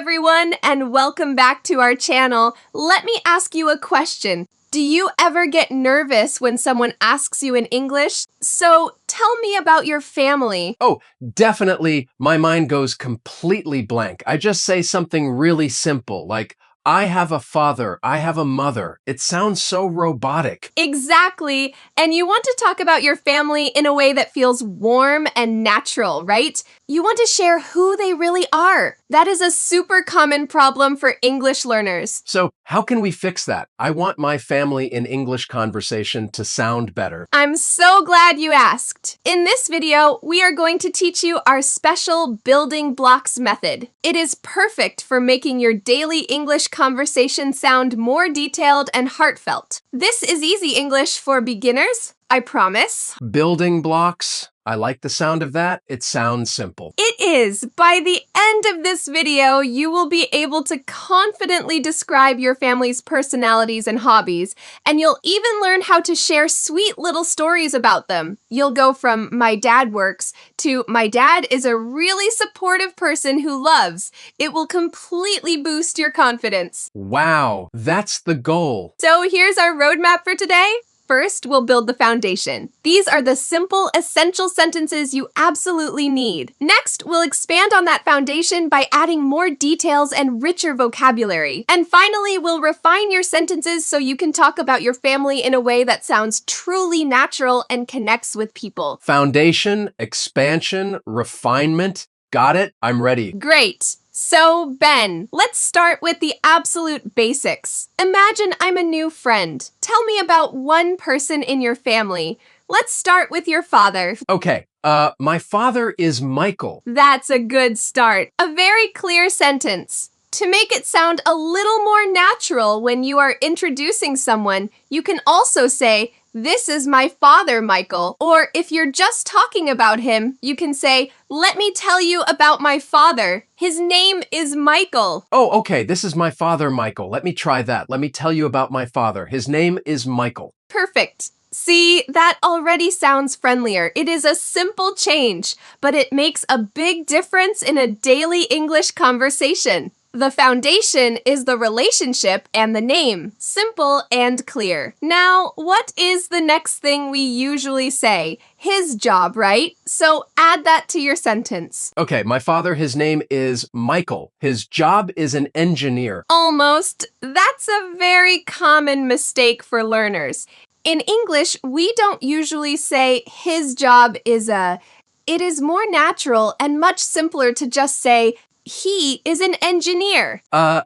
everyone, and welcome back to our channel. Let me ask you a question. Do you ever get nervous when someone asks you in English? So tell me about your family. Oh, definitely. My mind goes completely blank. I just say something really simple, like, I have a father, I have a mother. It sounds so robotic. Exactly. And you want to talk about your family in a way that feels warm and natural, right? You want to share who they really are. That is a super common problem for English learners. So how can we fix that? I want my family in English conversation to sound better. I'm so glad you asked. In this video, we are going to teach you our special building blocks method. It is perfect for making your daily English conversation sound more detailed and heartfelt. This is easy English for beginners, I promise. Building blocks. I like the sound of that. It sounds simple. It is. By the end of this video, you will be able to confidently describe your family's personalities and hobbies, and you'll even learn how to share sweet little stories about them. You'll go from "my dad works" to "my dad is a really supportive person who loves." It will completely boost your confidence. Wow, that's the goal. So here's our roadmap for today. First, we'll build the foundation. These are the simple, essential sentences you absolutely need. Next, we'll expand on that foundation by adding more details and richer vocabulary. And finally, we'll refine your sentences so you can talk about your family in a way that sounds truly natural and connects with people. Foundation, expansion, refinement. Got it? I'm ready. Great. So, Ben, let's start with the absolute basics. Imagine I'm a new friend. Tell me about one person in your family. Let's start with your father. Okay, my father is Michael. That's a good start. A very clear sentence. To make it sound a little more natural when you are introducing someone, you can also say, "This is my father, Michael." Or if you're just talking about him, you can say, "Let me tell you about my father. His name is Michael." Oh, okay, this is my father, Michael. Let me try that. Let me tell you about my father. His name is Michael. Perfect. See, that already sounds friendlier. It is a simple change, but it makes a big difference in a daily English conversation. The foundation is the relationship and the name. Simple and clear. Now, what is the next thing we usually say? His job, right? So add that to your sentence. Okay, my father, his name is Michael. His job is an engineer. Almost. That's a very common mistake for learners. In English, we don't usually say his job is a. It is more natural and much simpler to just say, he is an engineer.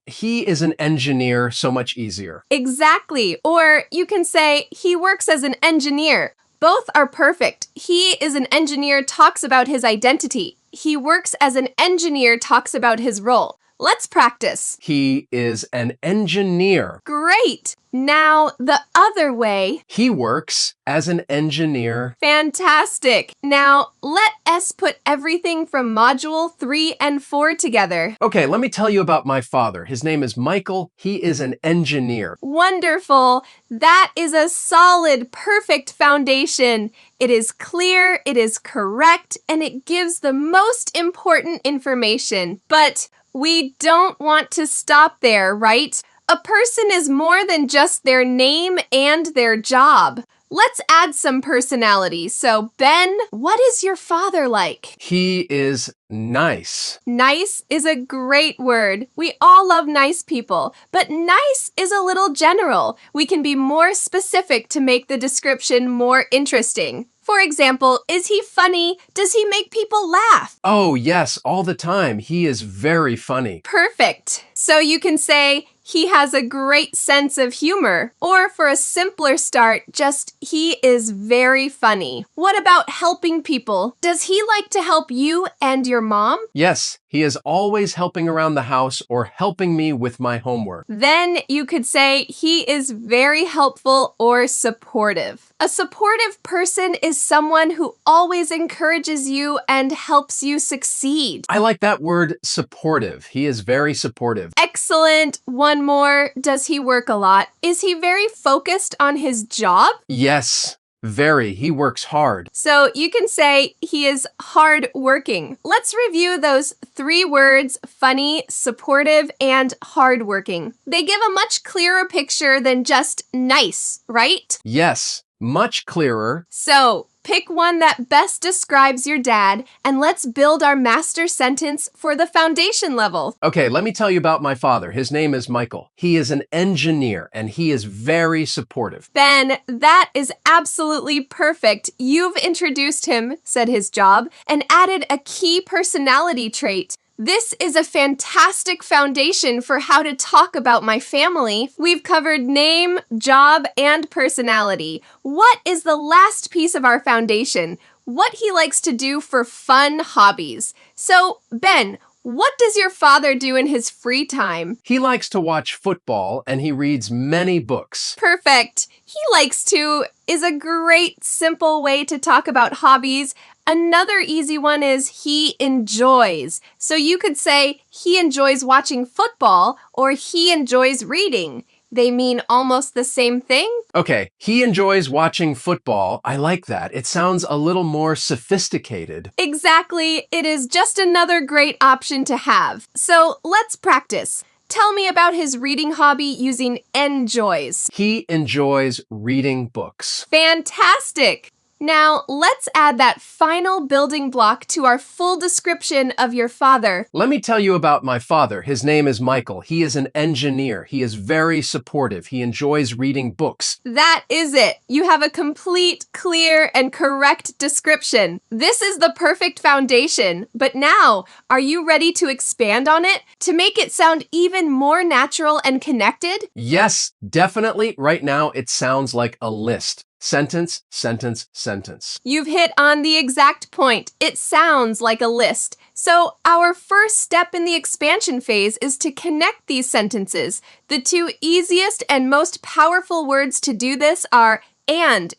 He is an engineer, so much easier. Exactly. Or you can say, he works as an engineer. Both are perfect. He is an engineer talks about his identity. He works as an engineer talks about his role. Let's practice. He is an engineer. Great. Now, the other way. He works as an engineer. Fantastic. Now, let us put everything from Module 3 and 4 together. Okay, let me tell you about my father. His name is Michael. He is an engineer. Wonderful. That is a solid, perfect foundation. It is clear, it is correct, and it gives the most important information. But we don't want to stop there, right? A person is more than just their name and their job. Let's add some personality. So, Ben, what is your father like? He is nice. Nice is a great word. We all love nice people, but nice is a little general. We can be more specific to make the description more interesting. For example, is he funny? Does he make people laugh? Oh, yes, all the time. He is very funny. Perfect. So you can say, he has a great sense of humor. Or for a simpler start, just he is very funny. What about helping people? Does he like to help you and your mom? Yes, he is always helping around the house or helping me with my homework. Then you could say he is very helpful or supportive. A supportive person is someone who always encourages you and helps you succeed. I like that word, supportive. He is very supportive. Excellent. One more. Does he work a lot? Is he very focused on his job? Yes, Very. He works hard. So you can say he is hard-working. Let's review those 3 words: funny, supportive, and hardworking. They give a much clearer picture than just nice, right? Yes, much clearer. So pick one that best describes your dad, and let's build our master sentence for the foundation level. Okay, let me tell you about my father. His name is Michael. He is an engineer, and he is very supportive. Ben, that is absolutely perfect. You've introduced him, said his job, and added a key personality trait. This is a fantastic foundation for how to talk about my family. We've covered name, job, and personality. What is the last piece of our foundation? What he likes to do for fun hobbies. So, Ben, what does your father do in his free time? He likes to watch football, and he reads many books. Perfect. He likes to is a great, simple way to talk about hobbies. Another easy one is he enjoys. So you could say he enjoys watching football or he enjoys reading. They mean almost the same thing. Okay, he enjoys watching football. I like that. It sounds a little more sophisticated. Exactly. It is just another great option to have. So let's practice. Tell me about his reading hobby using enjoys. He enjoys reading books. Fantastic! Now, let's add that final building block to our full description of your father. Let me tell you about my father. His name is Michael. He is an engineer. He is very supportive. He enjoys reading books. That is it. You have a complete, clear, and correct description. This is the perfect foundation. But now, are you ready to expand on it? To make it sound even more natural and connected? Yes, definitely. Right now, it sounds like a list. Sentence, sentence, sentence. You've hit on the exact point. It sounds like a list. So our first step in the expansion phase is to connect these sentences. The 2 easiest and most powerful words to do this are and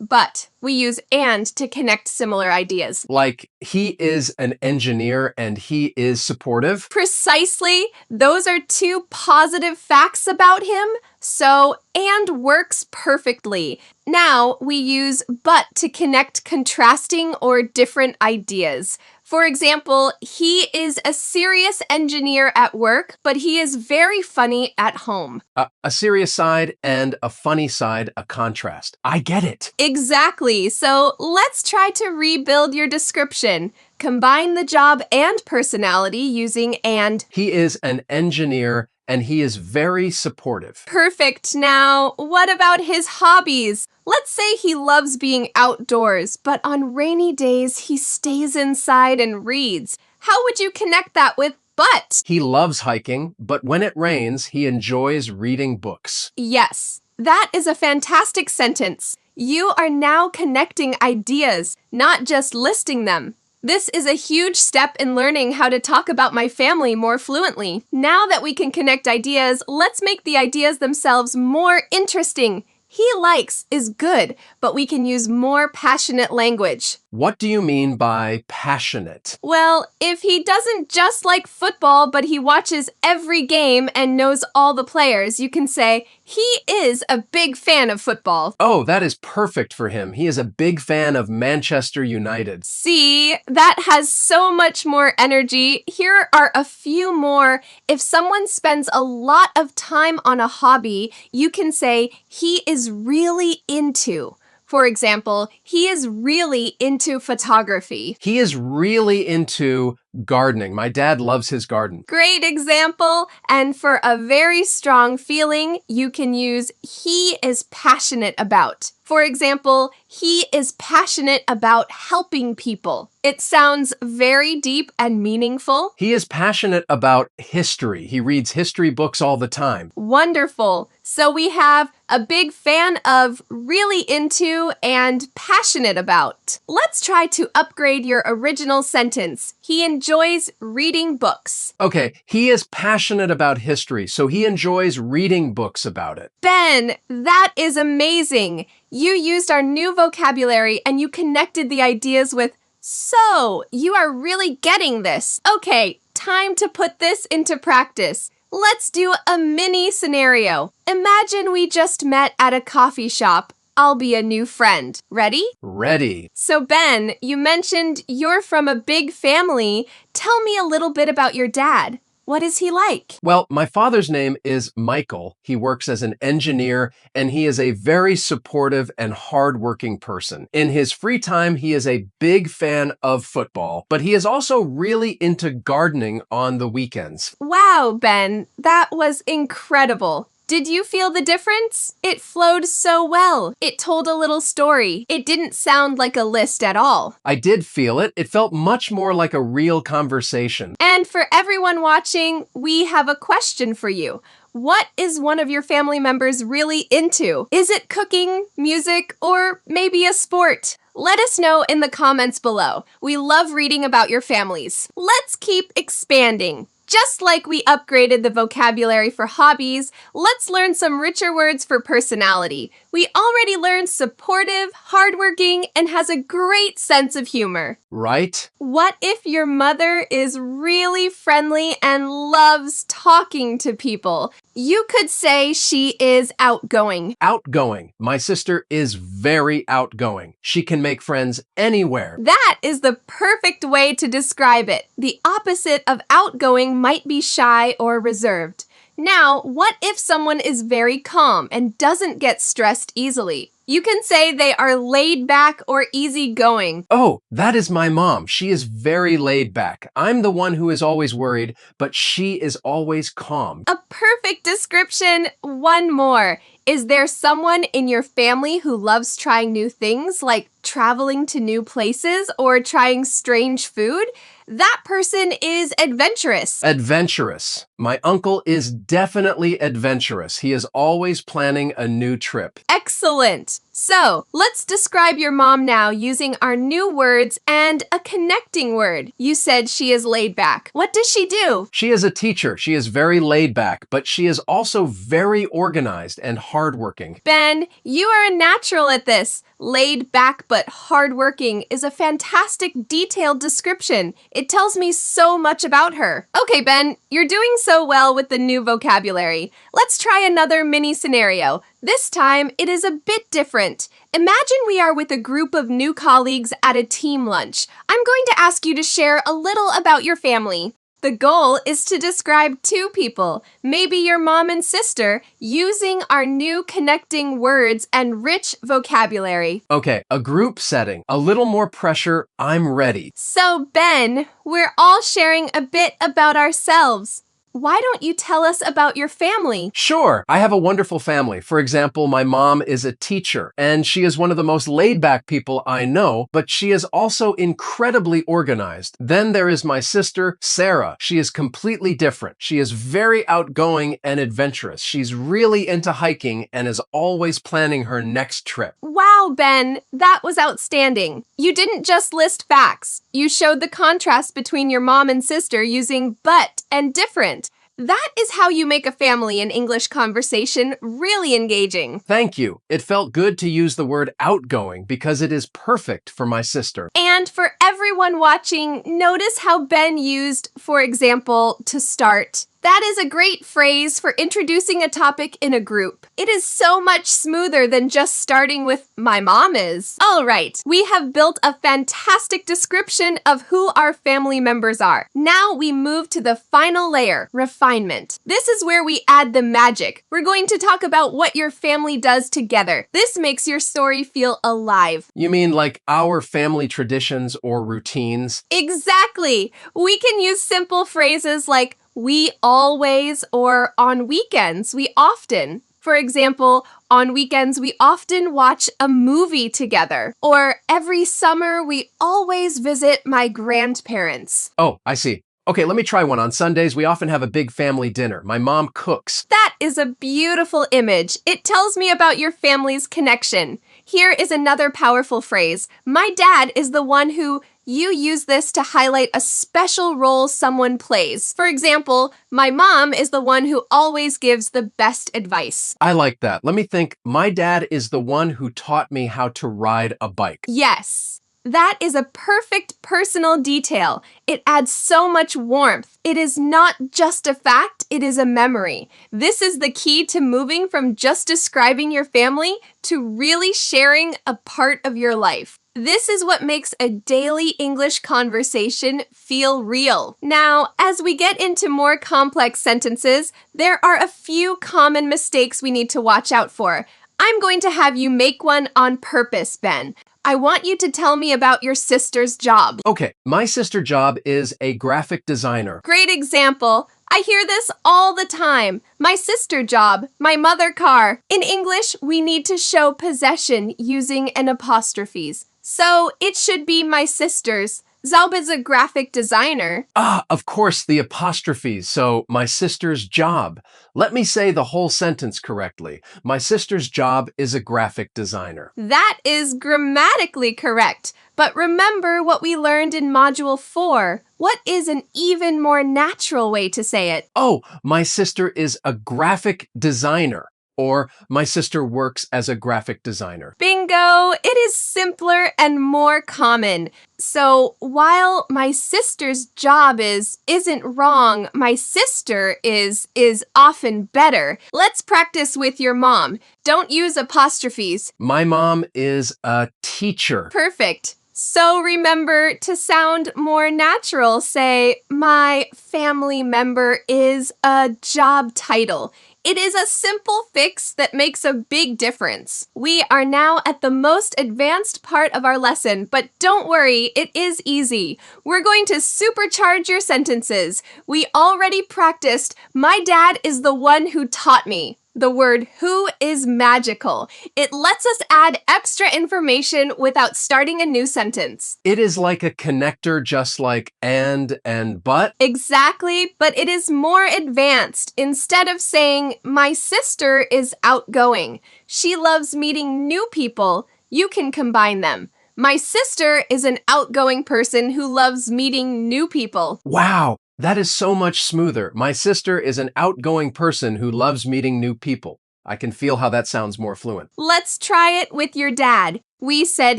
but. We use and to connect similar ideas. Like, he is an engineer and he is supportive? Precisely. Those are 2 positive facts about him. So, and works perfectly. Now, we use but to connect contrasting or different ideas. For example, he is a serious engineer at work, but he is very funny at home. A serious side and a funny side, a contrast. I get it. Exactly. So let's try to rebuild your description. Combine the job and personality using and. He is an engineer and he is very supportive. Perfect. Now, what about his hobbies? Let's say he loves being outdoors, but on rainy days he stays inside and reads. How would you connect that with but? He loves hiking, but when it rains, he enjoys reading books. Yes, that is a fantastic sentence. You are now connecting ideas, not just listing them. This is a huge step in learning how to talk about my family more fluently. Now that we can connect ideas, let's make the ideas themselves more interesting. He likes is good, but we can use more passionate language. What do you mean by passionate? Well, if he doesn't just like football, but he watches every game and knows all the players, you can say, he is a big fan of football. Oh, that is perfect for him. He is a big fan of Manchester United. See, that has so much more energy. Here are a few more. If someone spends a lot of time on a hobby, you can say, he is really into. For example, he is really into photography. He is really into gardening. My dad loves his garden. Great example. And for a very strong feeling, you can use he is passionate about. For example, he is passionate about helping people. It sounds very deep and meaningful. He is passionate about history. He reads history books all the time. Wonderful. So we have a big fan of, really into, and passionate about. Let's try to upgrade your original sentence. He enjoys reading books. Okay, he is passionate about history, so he enjoys reading books about it. Ben, that is amazing. You used our new vocabulary and you connected the ideas with so. You are really getting this. Okay, time to put this into practice. Let's do a mini scenario. Imagine we just met at a coffee shop. I'll be a new friend. Ready? Ready. So, Ben, you mentioned you're from a big family. Tell me a little bit about your dad. What is he like? Well, my father's name is Michael. He works as an engineer, and he is a very supportive and hardworking person. In his free time, he is a big fan of football, but he is also really into gardening on the weekends. Wow, Ben, that was incredible. Did you feel the difference? It flowed so well. It told a little story. It didn't sound like a list at all. I did feel it. It felt much more like a real conversation. And for everyone watching, we have a question for you. What is one of your family members really into? Is it cooking, music, or maybe a sport? Let us know in the comments below. We love reading about your families. Let's keep expanding. Just like we upgraded the vocabulary for hobbies, let's learn some richer words for personality. We already learned supportive, hardworking, and has a great sense of humor. Right? What if your mother is really friendly and loves talking to people? You could say she is outgoing. Outgoing. My sister is very outgoing. She can make friends anywhere. That is the perfect way to describe it. The opposite of outgoing might be shy or reserved. Now, what if someone is very calm and doesn't get stressed easily? You can say they are laid back or easygoing. Oh, that is my mom. She is very laid back. I'm the one who is always worried, but she is always calm. A perfect description. One more. Is there someone in your family who loves trying new things, like traveling to new places or trying strange food? That person is adventurous. Adventurous. My uncle is definitely adventurous. He is always planning a new trip. Excellent. So, let's describe your mom now using our new words and a connecting word. You said she is laid back. What does she do? She is a teacher. She is very laid back, but she is also very organized and hardworking. Ben, you are a natural at this. Laid back but hardworking is a fantastic detailed description. It tells me so much about her. Okay, Ben, you're doing so well with the new vocabulary. Let's try another mini scenario. This time, it is a bit different. Imagine we are with a group of new colleagues at a team lunch. I'm going to ask you to share a little about your family. The goal is to describe two people, maybe your mom and sister, using our new connecting words and rich vocabulary. Okay, a group setting. A little more pressure. I'm ready. So, Ben, we're all sharing a bit about ourselves. Why don't you tell us about your family? Sure, I have a wonderful family. For example, my mom is a teacher, and she is one of the most laid-back people I know, but she is also incredibly organized. Then there is my sister, Sarah. She is completely different. She is very outgoing and adventurous. She's really into hiking and is always planning her next trip. Wow, Ben, that was outstanding. You didn't just list facts. You showed the contrast between your mom and sister using but and different. That is how you make a family in English conversation really engaging. Thank you. It felt good to use the word outgoing because it is perfect for my sister. And for everyone watching, notice how Ben used, for example, to start. That is a great phrase for introducing a topic in a group. It is so much smoother than just starting with "my mom is." All right, we have built a fantastic description of who our family members are. Now we move to the final layer, refinement. This is where we add the magic. We're going to talk about what your family does together. This makes your story feel alive. You mean like our family traditions or routines? Exactly. We can use simple phrases like "we always" or "on weekends, we often." For example, on weekends, we often watch a movie together. Or every summer, we always visit my grandparents. Oh, I see. Okay, let me try one. On Sundays, we often have a big family dinner. My mom cooks. That is a beautiful image. It tells me about your family's connection. Here is another powerful phrase. My dad is the one who. You use this to highlight a special role someone plays. For example, my mom is the one who always gives the best advice. I like that. Let me think. My dad is the one who taught me how to ride a bike. Yes. That is a perfect personal detail. It adds so much warmth. It is not just a fact, it is a memory. This is the key to moving from just describing your family to really sharing a part of your life. This is what makes a daily English conversation feel real. Now, as we get into more complex sentences, there are a few common mistakes we need to watch out for. I'm going to have you make one on purpose, Ben. I want you to tell me about your sister's job. Okay, my sister's job is a graphic designer. Great example. I hear this all the time. My sister job, my mother car. In English, we need to show possession using an apostrophes. So it should be my sister's. Zaub is a graphic designer. Of course, the apostrophes. So, my sister's job. Let me say the whole sentence correctly. My sister's job is a graphic designer. That is grammatically correct. But remember what we learned in Module 4. What is an even more natural way to say it? Oh, my sister is a graphic designer. Or, my sister works as a graphic designer. Bingo! It is simpler and more common. So, while my sister's job isn't wrong, my sister is often better. Let's practice with your mom. Don't use apostrophes. My mom is a teacher. Perfect. So remember to sound more natural. Say, my family member is a job title. It is a simple fix that makes a big difference. We are now at the most advanced part of our lesson, but don't worry, it is easy. We're going to supercharge your sentences. We already practiced, my dad is the one who taught me. The word who is magical. It lets us add extra information without starting a new sentence. It is like a connector, just like and but. Exactly, but it is more advanced. Instead of saying, my sister is outgoing, she loves meeting new people, you can combine them. My sister is an outgoing person who loves meeting new people. Wow, that is so much smoother. My sister is an outgoing person who loves meeting new people. I can feel how that sounds more fluent. Let's try it with your dad. We said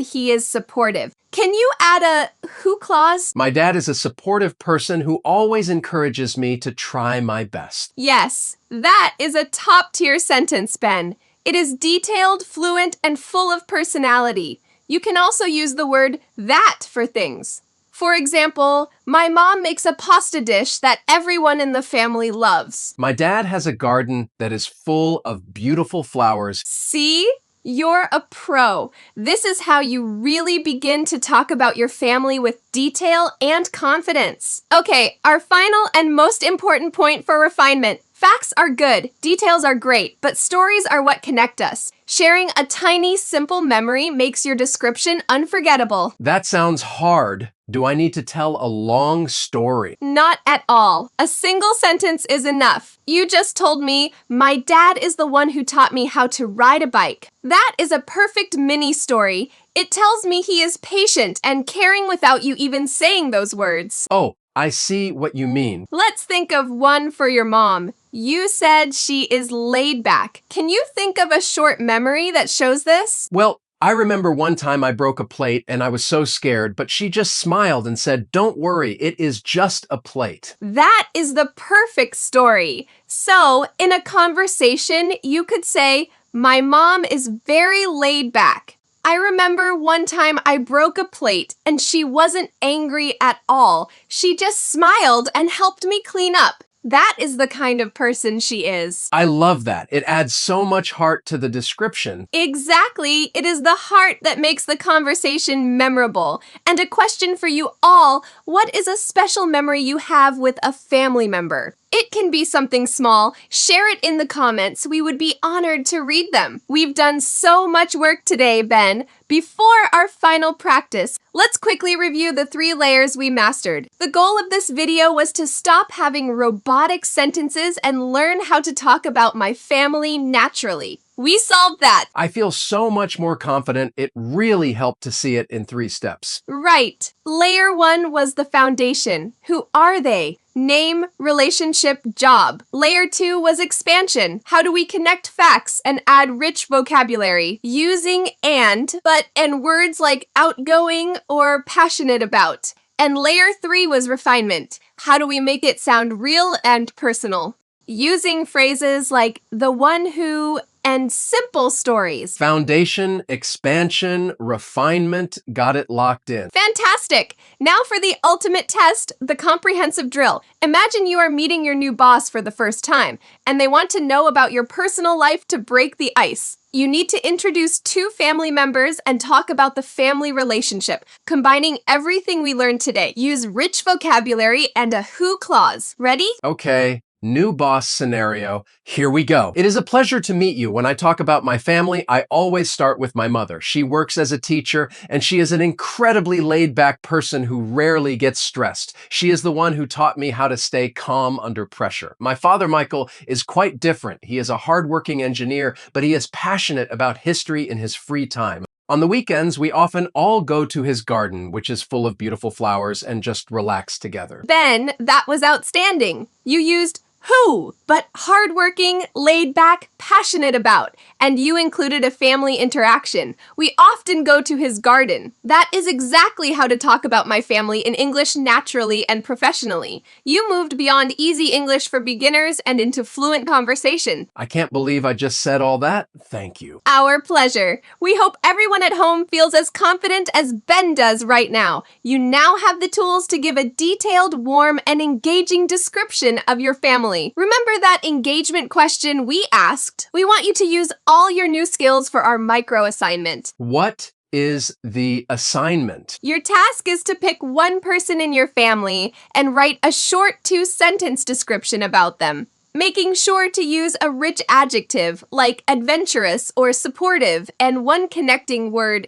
he is supportive. Can you add a who clause? My dad is a supportive person who always encourages me to try my best. Yes, that is a top-tier sentence, Ben. It is detailed, fluent, and full of personality. You can also use the word that for things. For example, my mom makes a pasta dish that everyone in the family loves. My dad has a garden that is full of beautiful flowers. See? You're a pro. This is how you really begin to talk about your family with detail and confidence. Okay, our final and most important point for refinement. Facts are good, details are great, but stories are what connect us. Sharing a tiny, simple memory makes your description unforgettable. That sounds hard. Do I need to tell a long story? Not at all. A single sentence is enough. You just told me, my dad is the one who taught me how to ride a bike. That is a perfect mini story. It tells me he is patient and caring without you even saying those words. Oh, I see what you mean. Let's think of one for your mom. You said she is laid back. Can you think of a short memory that shows this? Well, I remember one time I broke a plate and I was so scared, but she just smiled and said, "Don't worry, it is just a plate." That is the perfect story. So, in a conversation, you could say, my mom is very laid back. I remember one time I broke a plate and she wasn't angry at all. She just smiled and helped me clean up. That is the kind of person she is. I love that. It adds so much heart to the description. Exactly. It is the heart that makes the conversation memorable. And a question for you all, what is a special memory you have with a family member? It can be something small. Share it in the comments. We would be honored to read them. We've done so much work today, Ben. Before our final practice, let's quickly review the 3 layers we mastered. The goal of this video was to stop having robotic sentences and learn how to talk about my family naturally. We solved that. I feel so much more confident. It really helped to see it in 3 steps. Right. Layer 1 was the foundation. Who are they? Name, relationship, job. Layer 2 was expansion. How do we connect facts and add rich vocabulary? Using and words like outgoing or passionate about. And layer 3 was refinement. How do we make it sound real and personal? Using phrases like the one who and simple stories. Foundation, expansion, refinement, got it locked in. Fantastic! Now for the ultimate test, the comprehensive drill. Imagine you are meeting your new boss for the first time, and they want to know about your personal life to break the ice. You need to introduce 2 family members and talk about the family relationship, combining everything we learned today. Use rich vocabulary and a who clause. Ready? Okay. New boss scenario. Here we go. It is a pleasure to meet you. When I talk about my family, I always start with my mother. She works as a teacher, and she is an incredibly laid-back person who rarely gets stressed. She is the one who taught me how to stay calm under pressure. My father, Michael, is quite different. He is a hardworking engineer, but he is passionate about history in his free time. On the weekends, we often all go to his garden, which is full of beautiful flowers, and just relax together. Ben, that was outstanding. You used who, but hardworking, laid back, passionate about, and you included a family interaction. We often go to his garden. That is exactly how to talk about my family in English naturally and professionally. You moved beyond easy English for beginners and into fluent conversation. I can't believe I just said all that. Thank you. Our pleasure. We hope everyone at home feels as confident as Ben does right now. You now have the tools to give a detailed, warm, and engaging description of your family. Remember that engagement question we asked? We want you to use all your new skills for our micro assignment. What is the assignment? Your task is to pick one person in your family and write a short 2-sentence description about them, making sure to use a rich adjective like adventurous or supportive and one connecting word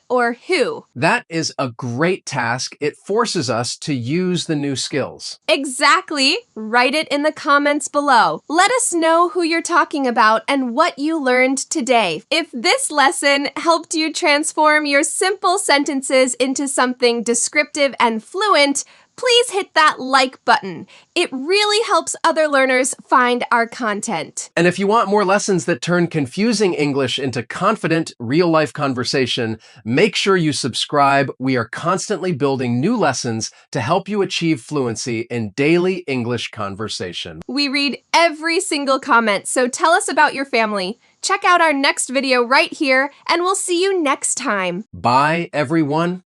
or who. That is a great task. It forces us to use the new skills. Exactly. Write it in the comments below. Let us know who you're talking about and what you learned today. If this lesson helped you transform your simple sentences into something descriptive and fluent, please hit that like button. It really helps other learners find our content. And if you want more lessons that turn confusing English into confident, real-life conversation, make sure you subscribe. We are constantly building new lessons to help you achieve fluency in daily English conversation. We read every single comment, so tell us about your family. Check out our next video right here, and we'll see you next time. Bye, everyone.